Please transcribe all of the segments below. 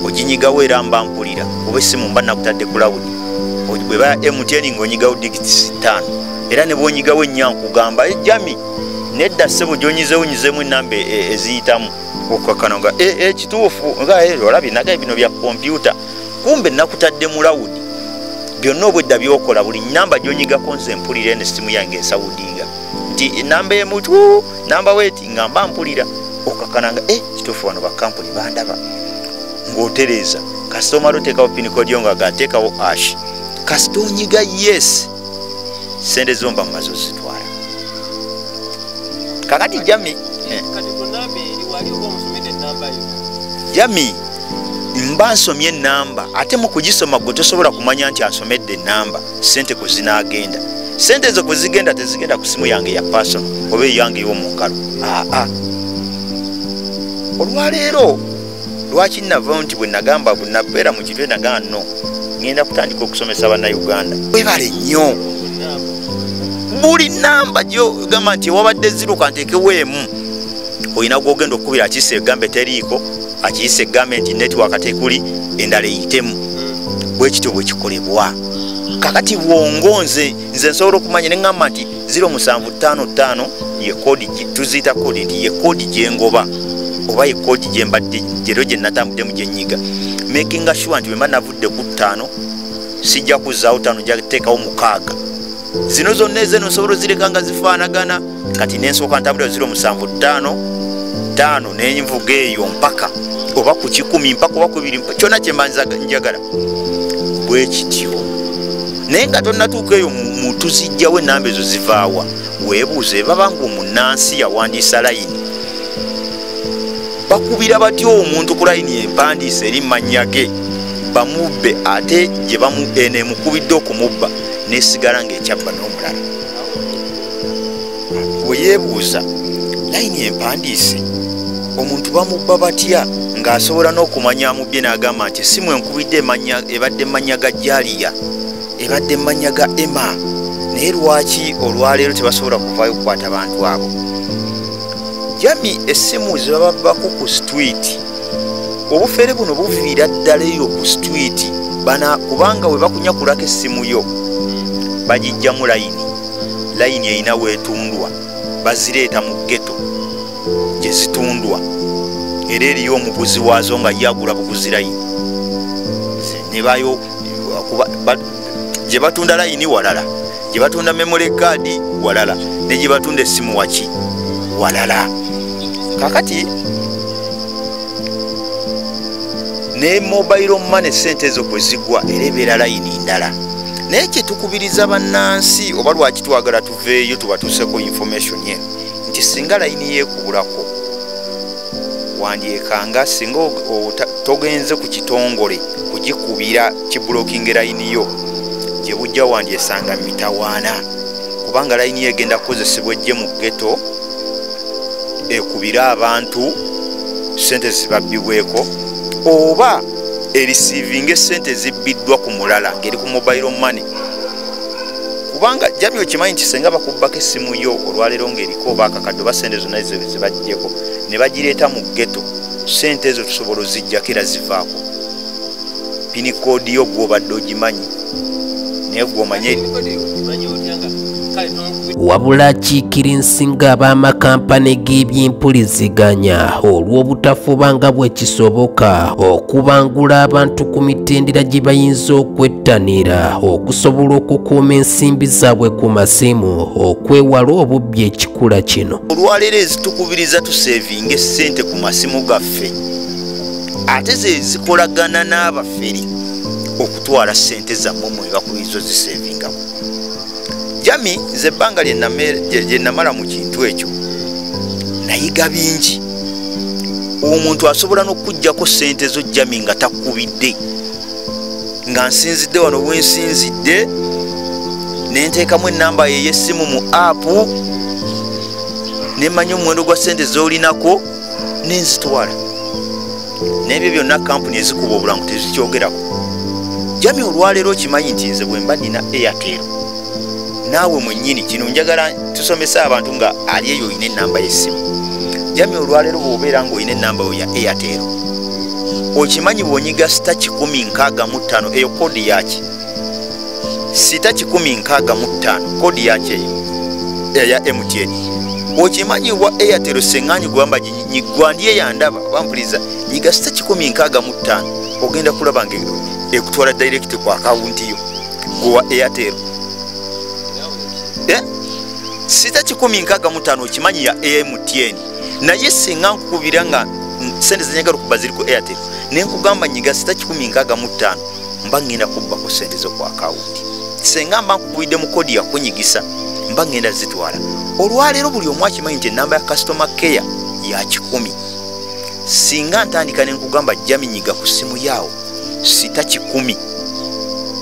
oginyigawo era mba mpulira oba essimu mba nakutadde ku lawudi bwe ba MTN ng'onyigawo digits 5 era ne bw'onyigawo ennya nkugamba Jami nedda ssebo gy'onyizeewo nyizeemu ennamba eziyitamu okukakana nga kituufu nga olabye nagaye bino bya kompyuta kumbe nakutadde mu lawudi byonna obwedda byokola buli nnamba gy'onyigako nze mpulira eno essimu yange ensawudiga nti namba emutu namba weti nga mba mpulira okukakana nga kituufu wano bakampuni bandaba ng'otereeza kasitoma loteekawo pinikodi yo nga gateekawo ash kasita onyiga yes sente zomba mumaze ozitwala kakati Jami Jami mba nsomye ennamba ate mu kugisoma gwe tosobola kumanya nti asomedde ennamba sente kwe zinaagenda sente ezo kwe zigenda tezigenda ku simu yange ya personal oba eyange y'omu ngalo olwaleero lwaki nava nti bwe nagamba bwe nabeera mu kitwe nagamba no ngenda kutandika okusomesa bannayuganda webale nnyo buli nnamba gyogamba nti wabadde ziruka nteekewo emu olina gwogenda okukubira akiyise egambe teriiko akiyise egambe nti netiwaka tekuli endala eyitemu bwe kityo bwe kikolebwa kakati bwongo nze nsobola okumanya ne ŋŋamba nti 0755 ye kodi tuziyita kodi nti ye kodi gyengoba oba ye kodi gyembadde jero gye natambuddemu gyenyiga making sure nti bwemba navudde ku 5 sijja kuzzaawo 5 jateekawo 6 zino zonna ezeno nsobola ozireka nga zifaanagana kati nensooka ntambulira 0755 nenvuga eyo mpaka oba ku 10 mpaka oba ku 2 kyonna kyemba njagala bwe kityo naye nga tonnatuuka eyo mu tuzijjawo ennamba ezo zivaawa weebuuze baba ng'omunnansi yawandiisa layini bakubira batyo omuntu ku layini empandiisa eri mannya ge bamubbe ate gye eneemukubidde okumubba nesigala ng'ekyabba n'omulala we yeebuuza layini empandiise omuntu bamubba batya ng'asobola n'okumanya amubbye n'agamba nti essimu enkubidde ebadde emmanya ga Jaliya ebadde emmanya ga Emma naye lwaki olwaleero tebasobola kuvaayo okukwata abantu abo Jami essimu zebababbako ku street obufere buno buviira ddala eyo ku street kubanga we bakunyakulako essimu yo bagijjamu layini erina weetundwa bazireeta mu ghetto gye zitundwa era eriyo omuguzi waazo nga yagula buguzi layini nebayo gye batunda layini walala gye batunda memory card walala ne gye batunda essimu waki walala kakati ne mobile money sente ezo kwe zigwa era ebeera layini ndala naye kyetukubiriza bannansi oba lwaki twagala tuveeyo tubatuuseko information ye nti singa layini yeekubulako wandyekanga singa togenze ku kitongole kugikubira kibulokinga layini yo gye bujja wandyesanga mitawaana kubanga layini yegenda kukozesebwa ejje mu ghetto ekubira abantu sente zibabbibweko oba erisivinga esente zibbiddwa ku mulala ngeri ku mobile money kubanga Jami okimanyi nti senga bakubbako essimu yo olwaleero ng'eriko oba akakadde oba sente zonna zibaggyeko ne bagireeta mu ghetto sente ezo tusobola oziggyako era zivaako pinikodi yo gw'obadde ogimanyi naye gw'omanye wabula kiikira ensinga ab'amakampani g'ebyempuliziganya olw'obutafuba nga bwe kisoboka okubangula abantu ku mitendera gye bayinza okwettanira okusobola okukuuma ensimbi zaabwe ku masimu okwewala obubbi ekikula kino olwaleero ezitukubiriza tuseevinga essente ku masimu gaffe ate ze zikolagana n'abaferi okutwala ssente zammwe mwe bakubiriza oziseevingako Jami nze ebbanga lye namala mu kintu ekyo nayiga bingi omuntu asobola n'okuggyako ssente zo Jami nga takubidde nga nsinzidde wano wensinzidde nenteekamu ennamba ye y'essimu mu apu nemanya omuwendo gwa ssente z'olinako nenzitwala n'ebyo byonna kampuni ezikuba obulangu tezikyogerako Jami olwaleero okimanyi nti nze bwe mba nina Airtel naawe mwennyini kino njagala tusomesa abantu nga ali eyo olina ennamba y'essimu Jami olwaleero bw'obeera ng'olina ennamba yo ya Airtel okimanyi bwonyiga sita 165 eyo kodi yaki sita 165 kodi yaki eya MTN okimanyi wa Airtel senganyi gwamba nyigwandye yandaba bampuliza nyiga sita 165 ogenda kulaba nge ekutwala direct kwa account yo gwa Airtel sita 165 okimanyi ya MTN naye singa nkubira nga sente zenyagala okuba ziri ku Airtel nenkugamba nyiga sita 165 mba ngenda kubba ku sente zo kwa account senga mba nkubidde mu kodi yakunyigisa mba ngenda zitwala olwaleero buli omu akimanyi nti enamba ya customer care ya 10 singa ntandika nenkugamba jjami nyiga ku simu yaawo sita 10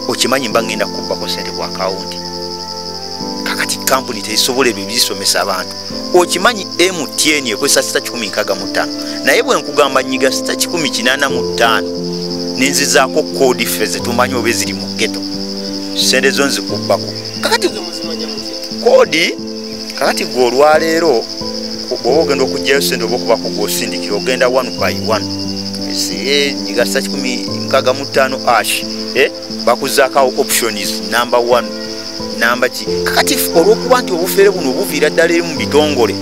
okimanyi mba ngenda kubba ku sente kwa account kakati kampuni tesobola ebyo bisomesa abantu okimanyi MTN ekozesa sita 165 naye bwe nkugamba nyiga sita 185 nenzizaako kodi feze tumanyi obe ziri mu ghetto sente zo nzikubbako kakati kodi kakati gwe olwaleero bw'oba ogenda okugyayo sente oba okubako gw'osindikira ogenda 1 by 1 nyiga sita 165 ash bakuzaako options number 1 namba ki kakati olwokuba nti obufere buno obuviira ddala eri mu bitongole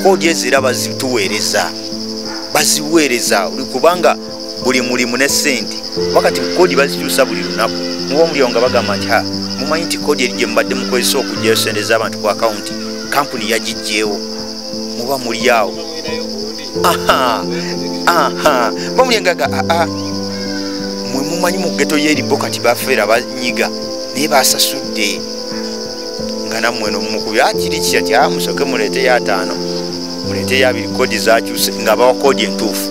kodi ezira baziweereza kubanga buli mulimu ne sente wakati kodi bazikyusa buli lunaku muba omulyawo nga bagamba nti mumanyi nti kodi eri gye mubadde mukozesa okugyayo sente z'abantu ku akawunti kampuni yagijjeewo muba mulyawo bamulyengaga mwe mumanyi mu ggeto y'eribo kati bafeera banyiga naye basasudde nga nammwe nomukubi kiri kyati musoke muleete ya 5 muleete ya 2 kodi zakyuse nga bawa kodi entuufu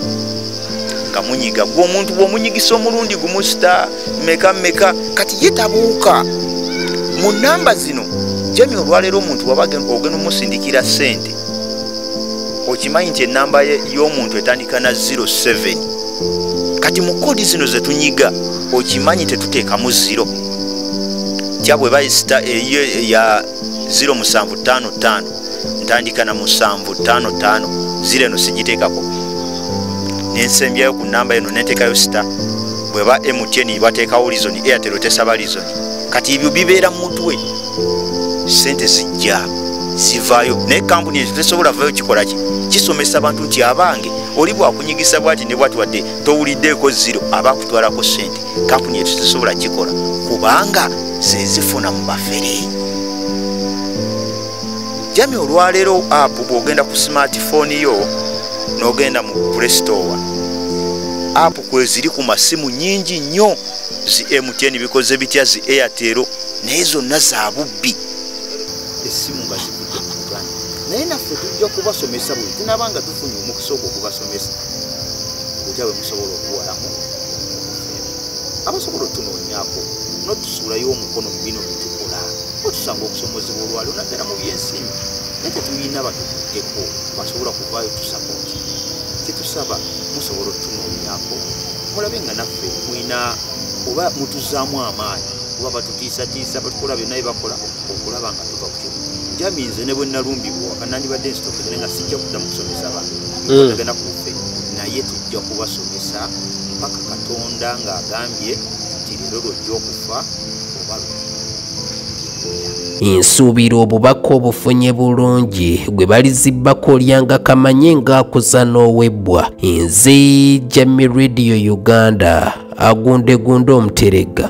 nga munyiga gwe omuntu bw'omunyigisa omulundi gumu sita meka kati yetabuuka mu namba zino jami olwaleero omuntu ogenda omusindikira sente okimanyi nti enamba y'omuntu etandika na 07 kati mu kodi zino zetunyiga okimanyi tetuteekamu 0 kyabwe bayisita ya 0755 ntandika na 755 0 eno sigiteekako nensembyayo ku namba eno neteekayo sita bweba MTN bateekawo reason Airtel tesaba reason kati ebyo bibeera mu mutwe sente zijja zivaayo naye kampuni ezo tesobola vayo kikola ki kisomesa abantu nti abange oli bwakunyigisa bwati ne bwati wadde towuliddeeko 0 abakutwalako sente kampuni ezo tesobola kikola kubanga zezifuna mu bafere jami olwaleero app bw'ogenda ku smartphone yo n'ogenda mu Play Store app kweziri ku masimu nyingi nnyo zi MTN bikoze bitya zi Airtel naye zonna za bubbi esimu nga zivudde mu Uganda naye naffe tujja kubasomesa buli tunabanga tufunye omukisa okubasomesa ojja bwe musobola okuwalamu abasobola otunoonyaako notusuulayo omukono mu bino byetukola otusanga okusomozebwa olwaleero naddala mu byensimbi naye tetulina batukuddeko basobola kuvaayo tusapooti kyetusaba musobola otunoonyaako mulabe nga naffe mwina oba mutuzaamu amaanyi oba batutiisatiisa batukola byonna byebakola okulaba nga tuva ku kimu jaminze ne bwe nalumbibwa nandibadde nsitokere nga sijja kuddamu kusomesa abantu agenda kufe naye tujja kubasomesa mpaka Katonda ng'agambye nti leero lwojja okufa oba nsuubira obubaka obufunye bulungi gwe balizibbako olyanga kamanye ng'akuza n'owebbwa nze Jami Radio Uganda agundegunde omuterega.